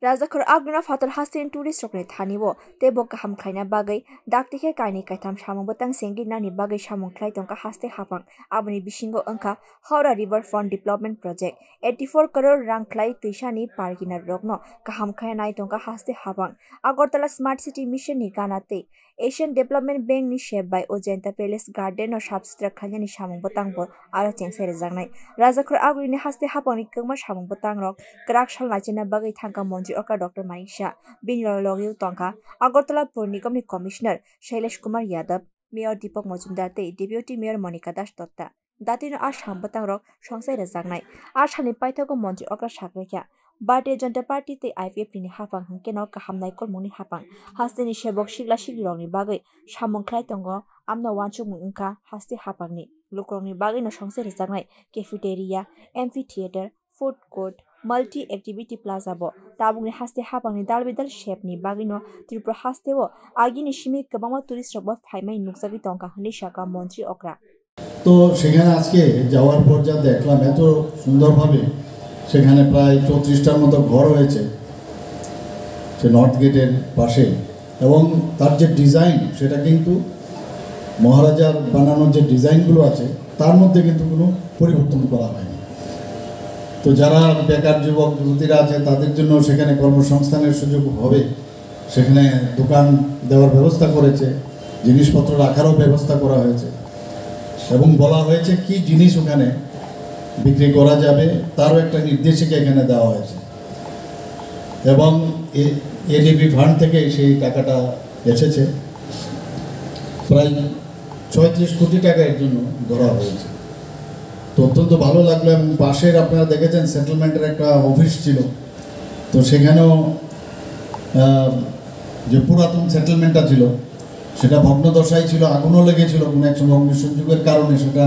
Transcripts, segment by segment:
Rajakor Agna Fatal Hastin tourist rocket Hanibo, Tebo Kaham Kaina Bagay, Daktike Kaini Kaitam Shamon Botang Sengi Nani Bagay Shamon Klaitonka Haste Hapang, Abani Bishingo Unka, Hora River Front Development Project, 84 crore Rang Klai Tishani Parkina Rogno, Kaham Kainai Tonka Haste Hapang, Agortala Smart City Mission Nikanate, Asian Development Bank ni shape by Ojenta Palace Garden or Substra Kanyani Shamon Botangbo, Aracheng Serezanai, Rajakor Agni Haste Hapang Nikuma Shamon Botang Rock, Krakshal Lachina Bagay Tanka Monji Oka Dr. Manisha, Binilologi Tonka, Agortala Purnikom Commissioner, Shailesh Kumar Yadav, Mayor Deepak Mojumdar, Deputy Mayor Monica Das Totta. Datino Asham Botang Rock, Shongsai Rezanai, Ashani Paitago Monji Oka Shakreka. Bharatiya Janata Party te IPF ni hapang hangkeno kahamnai kolmoni hapang hasteni shebok shigla shigrongni bagai samong khlai tongo amna wanchung mungka haste hapangni lukrongni bagai no songse rejangnai cafeteria amphitheater food court multi activity plaza bo tabungni haste hapangni dalbidal shape ni bagai no tripura haste bo agini shimi kabama tourist robo phaimai nuksagi tongka hani shaka মন্ত্রী okra তো সেখানে আজকে যাওয়ার পর যা দেখলাম এত সুন্দরভাবে সেখানে প্রায় 34টার মতো ঘর হয়েছে সে নর্থ গেটের পাশে এবং তার যে ডিজাইন সেটা কিন্তু মহারাজার বানানোর যে ডিজাইনগুলো আছে তার মধ্যে কিন্তু কোনো পরিবর্তন করা হয়নি। তো যারা বেকার যুবক যুবতীরা আছে তাদের জন্য সেখানে কর্মসংস্থানের সুযোগ হবে, সেখানে দোকান দেওয়ার ব্যবস্থা করেছে, জিনিসপত্র রাখারও ব্যবস্থা করা হয়েছে এবং বলা হয়েছে কি জিনিস ওখানে বিক্রি করা যাবে তারও একটা নির্দেশিকা এখানে দেওয়া হয়েছে এবং এডিবি ফান্ড থেকে সেই টাকাটা এসেছে প্রায় 36 কোটি টাকা এর জন্য ধরা হয়েছে। তো অত্যন্ত ভালো লাগলো এবং পাশের আপনারা দেখেছেন সেটেলমেন্টের একটা অফিস ছিল, তো সেখানেও যে পুরাতন সেটেলমেন্টটা ছিল সেটা ভগ্নদশায় ছিল, আগুনও লেগেছিল কোনো এক সময় অগ্নিসংযোগের কারণে সেটা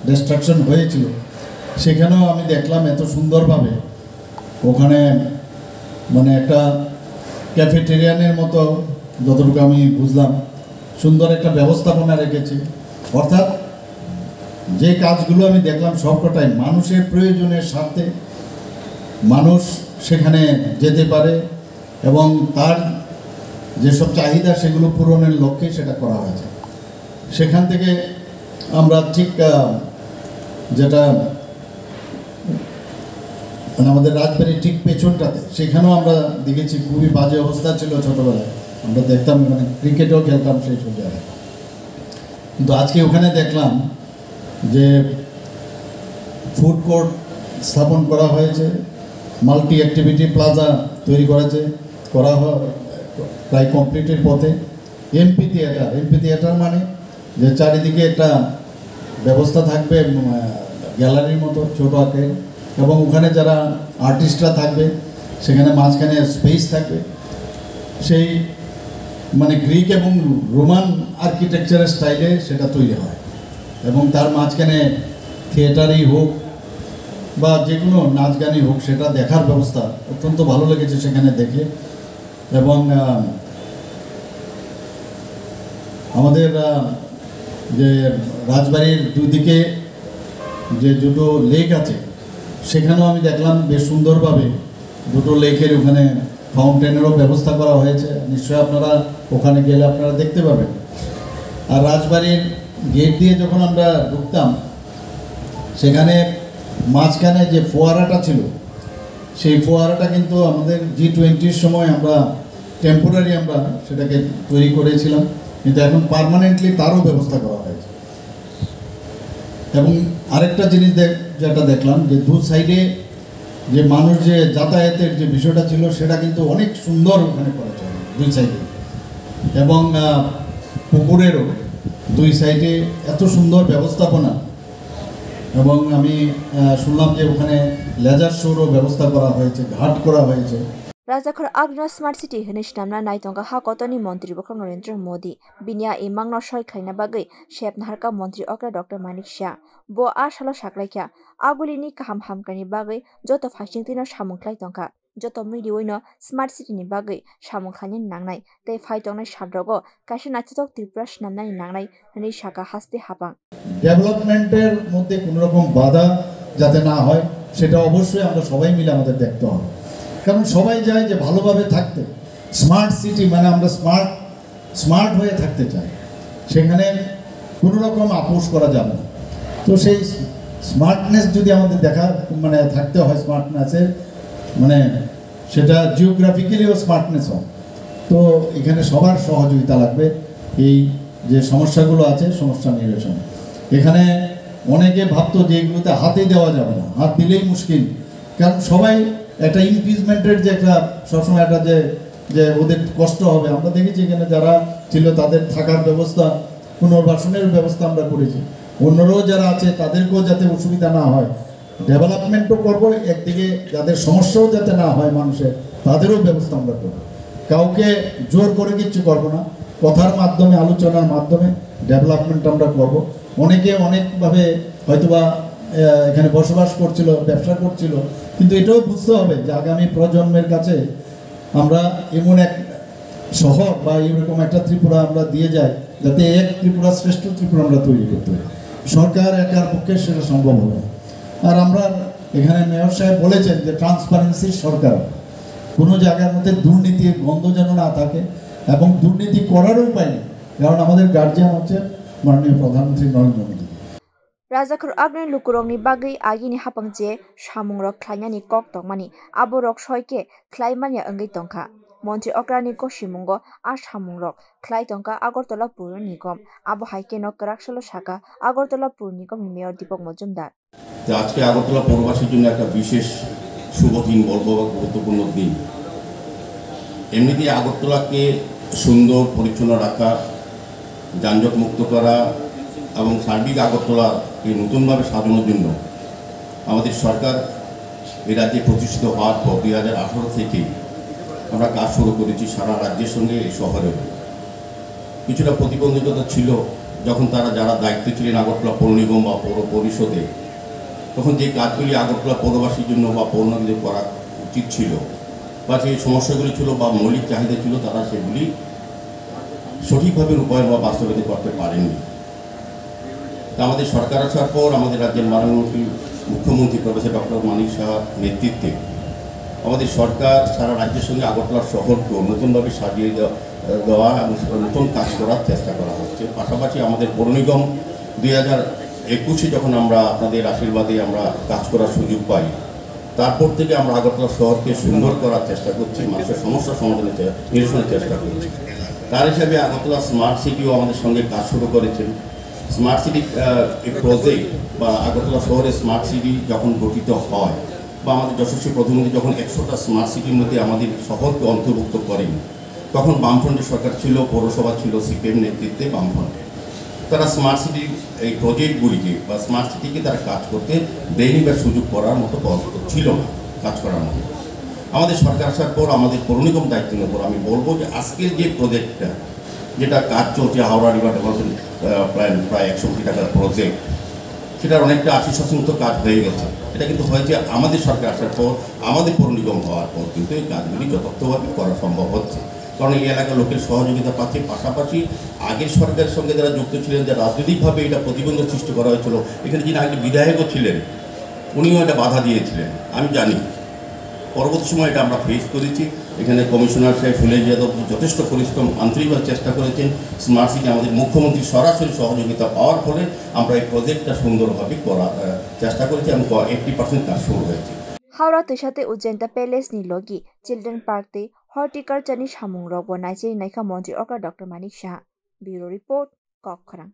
ডিস্ট্রাকশন হয়েছিল। সেখানেও আমি দেখলাম এত সুন্দরভাবে ওখানে মানে একটা ক্যাফেটেরিয়ানের মতো যতটুকু আমি বুঝলাম সুন্দর একটা ব্যবস্থাপনা রেখেছে। অর্থাৎ যে কাজগুলো আমি দেখলাম সবকটাই মানুষের প্রয়োজনের স্বার্থে মানুষ সেখানে যেতে পারে এবং তার যেসব চাহিদা সেগুলো পূরণের লক্ষ্যে সেটা করা হয়েছে। সেখান থেকে আমরা ঠিক যেটা মানে আমাদের রাজবাড়ির ঠিক পেছনটাতে সেখানেও আমরা দেখেছি খুবই বাজে অবস্থা ছিল। ছোটোবেলায় আমরা দেখতাম মানে ক্রিকেটও খেলতাম সেই সব জায়গায়, কিন্তু আজকে ওখানে দেখলাম যে ফুড কোর্ট স্থাপন করা হয়েছে, মাল্টি অ্যাক্টিভিটি প্লাজা তৈরি করা প্রায় কমপ্লিটের পথে। এমপি থিয়েটার মানে যে চারিদিকে একটা ব্যবস্থা থাকবে গ্যালারির মতো ছোট আকারে এবং ওখানে যারা আর্টিস্টরা থাকবে সেখানে মাঝখানে স্পেস থাকবে সেই মানে গ্রিক এবং রোমান আর্কিটেকচারের স্টাইলে সেটা তৈরি হয় এবং তার মাঝখানে থিয়েটারই হোক বা যে কোনো নাচ গানই হোক সেটা দেখার ব্যবস্থা অত্যন্ত ভালো লেগেছে সেখানে দেখে। এবং আমাদের যে রাজবাড়ির দুদিকে যে দুটো লেক আছে সেখানেও আমি দেখলাম বেশ সুন্দরভাবে দুটো লেকের ওখানে ফাউন্টেনেরও ব্যবস্থা করা হয়েছে, নিশ্চয়ই আপনারা ওখানে গেলে আপনারা দেখতে পাবেন। আর রাজবাড়ির গেট দিয়ে যখন আমরা ঢুকতাম সেখানে মাঝখানে যে ফোয়ারাটা ছিল সেই ফোয়ারাটা কিন্তু আমাদের G20-র সময় আমরা টেম্পোরারি আমরা সেটাকে তৈরি করেছিলাম, কিন্তু এখন পার্মানেন্টলি তারও ব্যবস্থা করা হয়েছে। এবং আরেকটা জিনিস যেটা দেখলাম যে দু সাইডে যে মানুষ যে যাতায়াতের যে বিষয়টা ছিল সেটা কিন্তু অনেক সুন্দর ওখানে করেছে দুই সাইডে এবং পুকুরেরও দুই সাইডে এত সুন্দর ব্যবস্থাপনা এবং আমি শুনলাম যে ওখানে লেজার শোরও ব্যবস্থা করা হয়েছে, ঘাট করা হয়েছে। Rajakor Agna Smart City Henish Namna Naitonga Hakotoni Montri Bokong Narendra Modi Binya Imangno Shoi Khaina Bagai Shep Naharka Montri Okra Dr. Manik Shah Bo Ashalo Shaklaikya Agulini Kaham Hamkani Bagai Joto Fashingtino Shamunklai Tonka Joto Midiwino Smart City ni Bagai Shamunkhanin Nangnai Te Faitona Shadrogo Kashinatitok Triprash Namnai Nangnai Hani Shaka Haste Hapang ডেভেলপমেন্টের মধ্যে কোনো রকম বাধা যাতে না হয় সেটা অবশ্যই আমরা সবাই মিলে আমাদের দেখতে হবে। কারণ সবাই চায় যে ভালোভাবে থাকতে, স্মার্ট সিটি মানে আমরা স্মার্ট হয়ে থাকতে চাই, সেখানে কোনো রকম আপোষ করা যাবে না। তো সেই স্মার্টনেস যদি আমাদের মানে থাকতে হয়, স্মার্টনেসের মানে সেটা জিওগ্রাফিক্যালিও স্মার্টনেস হয়। তো এখানে সবার সহযোগিতা লাগবে এই যে সমস্যাগুলো আছে সমস্যা নিরসনে। এখানে অনেকে ভাবতো যে এগুলোতে হাতে দেওয়া যাবে না, হাত দিলেই মুশকিল, কারণ সবাই একটা ইমপিচমেন্টের যে একটা সবসময় একটা যে ওদের কষ্ট হবে। আমরা দেখেছি এখানে যারা ছিল তাদের থাকার ব্যবস্থা, পুনর্বাসনের ব্যবস্থা আমরা করেছি, অন্যরাও যারা আছে তাদেরকেও যাতে অসুবিধা না হয়, ডেভেলপমেন্টও করবো, একদিকে যাদের সমস্যাও যাতে না হয় মানুষের, তাদেরও ব্যবস্থা আমরা করবো। কাউকে জোর করে কিচ্ছু করবো না, কথার মাধ্যমে আলোচনার মাধ্যমে ডেভেলপমেন্ট আমরা করব। অনেকে অনেকভাবে হয়তোবা এখানে বসবাস করছিল, ব্যবসা করছিল, কিন্তু এটাও বুঝতে হবে যে আগামী প্রজন্মের কাছে আমরা এমন এক শহর বা এরকম একটা ত্রিপুরা আমরা দিয়ে যাই যাতে এক ত্রিপুরা শ্রেষ্ঠ ত্রিপুরা আমরা তৈরি করতে পারি। সরকার একার পক্ষে সেটা সম্ভব হবে। আর আমরা এখানে মেয়র সাহেব বলেছেন যে ট্রান্সপারেন্সির সরকার, কোনো জায়গার মধ্যে দুর্নীতির গন্ধ যেন না থাকে, এবং দুর্নীতি করারও উপায় নেই, কারণ আমাদের গার্জিয়ান হচ্ছে মাননীয় প্রধানমন্ত্রী Narendra Modi. Rajakur Agni Lukurongni Bagai Agini Hapangje Shamungrok Klanyani Kok Tongmani Aborok Shoike Klaimania Angai Tongka Montri Okrani Koshimungo Ashamungrok Klai Tongka Agortola Pur Nigom Abo Haike no Karakshalo Shaka Agortola Pur Nigom Mayor Dipok Mojumdar আজকে আগরতলা পৌরবাসীর জন্য একটা বিশেষ শুভ দিন বলবো, গুরুত্বপূর্ণ দিন। এমনিতেই আগরতলাকে সুন্দর পরিচ্ছন্ন রাখা, যানজট মুক্ত করা এবং সার্বিক আগরতলাকে নতুনভাবে সাজানোর জন্য আমাদের সরকার এই রাজ্যে প্রতিষ্ঠিত হওয়ার পর 2018 থেকে আমরা কাজ শুরু করেছি সারা রাজ্যের সঙ্গে এই শহরে। কিছুটা প্রতিবন্ধকতা ছিল যখন যারা দায়িত্বে ছিলেন আগরতলা পৌর নিগম বা পৌর পরিষদে, তখন যে কাজগুলি আগরতলা পৌরবাসীর জন্য বা পৌরনগরীদের করা উচিত ছিল বা যে সমস্যাগুলি ছিল বা মৌলিক চাহিদা ছিল, তারা সেগুলি সঠিকভাবে রূপায়ণ বা বাস্তবায়িত করতে পারেননি। তা আমাদের সরকার আসার পর আমাদের রাজ্যের মাননীয় মুখ্যমন্ত্রী প্রফেসর ডক্টর মানিক সাহার নেতৃত্বে আমাদের সরকার সারা রাজ্যের সঙ্গে আগরতলা শহরকেও নতুনভাবে সাজিয়ে দেওয়া এবং নতুন কাজ করার চেষ্টা করা হচ্ছে। পাশাপাশি আমাদের পৌর নিগম 2021-এ যখন আমরা আপনাদের আশীর্বাদে আমরা কাজ করার সুযোগ পাই, তারপর থেকে আমরা আগরতলা শহরকে সুন্দর করার চেষ্টা করছি, মানুষের সমস্যা সমাধানের নিরসনের চেষ্টা করছি। তার হিসাবে আগরতলা স্মার্ট সিটিও আমাদের সঙ্গে কাজ শুরু করেছেন। স্মার্ট সিটি প্রজেক্ট বা আগরতলা শহরে স্মার্ট সিটি যখন গঠিত হয় বা আমাদের যশস্বী প্রধানমন্ত্রী যখন 100টা স্মার্ট সিটির মধ্যে আমাদের শহরকে অন্তর্ভুক্ত করেন, তখন বামফ্রন্টের সরকার ছিল, পৌরসভা ছিল সিপিএম নেতৃত্বে বামফ্রন্টে। তারা স্মার্ট সিটির এই প্রজেক্টগুলিকে বা স্মার্ট সিটিকে তারা কাজ করতে দেয়নি বা সুযোগ করার মতো ছিল না কাজ করার মতো। আমাদের সরকার আসার পর আমাদের পৌর নিগম দায়িত্ব নেওয়ার পর আমি বলবো যে আজকের যে প্রজেক্টটা যেটা কাজ চলছে, হাওড়া রিভার ডেভেলপমেন্ট প্ল্যান, প্রায় 100 কোটি টাকার প্রজেক্ট, সেটার অনেকটা 80% কাজ হয়ে গেছে। এটা কিন্তু হয়েছে আমাদের সরকার আসার পর, আমাদের পৌর নিগম হওয়ার পর কিন্তু এই কাজগুলি যথার্থভাবে করা সম্ভব হচ্ছে, কারণ এই এলাকার লোকের সহযোগিতা পাচ্ছে। পাশাপাশি আগের সরকারের সঙ্গে যারা যুক্ত ছিলেন, যে রাজনৈতিকভাবে এটা প্রতিবন্ধক সৃষ্টি করা হয়েছিল, এখানে যিনি আগে বিধায়কও ছিলেন উনিও এটা বাধা দিয়েছিলেন, আমি জানি। পরবর্তী সময় এটা আমরা ফেস করেছি। এখানে কমিশনার সাহেব সুনীল যাদব যথেষ্ট পরিশ্রম আন্তরিকভাবে চেষ্টা করেছেন। স্মার্ট সিটি আমাদের মুখ্যমন্ত্রীর সরাসরি সহযোগিতা পাওয়ার ফলে আমরা এই প্রজেক্টটা সুন্দরভাবে করার চেষ্টা করেছি এবং 80% কাজ শুরু হয়েছে। Haura Tishate Ujenta Palace ni Logi Children Park te Horticulture ni Shamungrok Bo Naijeri Naika Montri Okra Dr. Manik Shah Bureau Report Kokkrang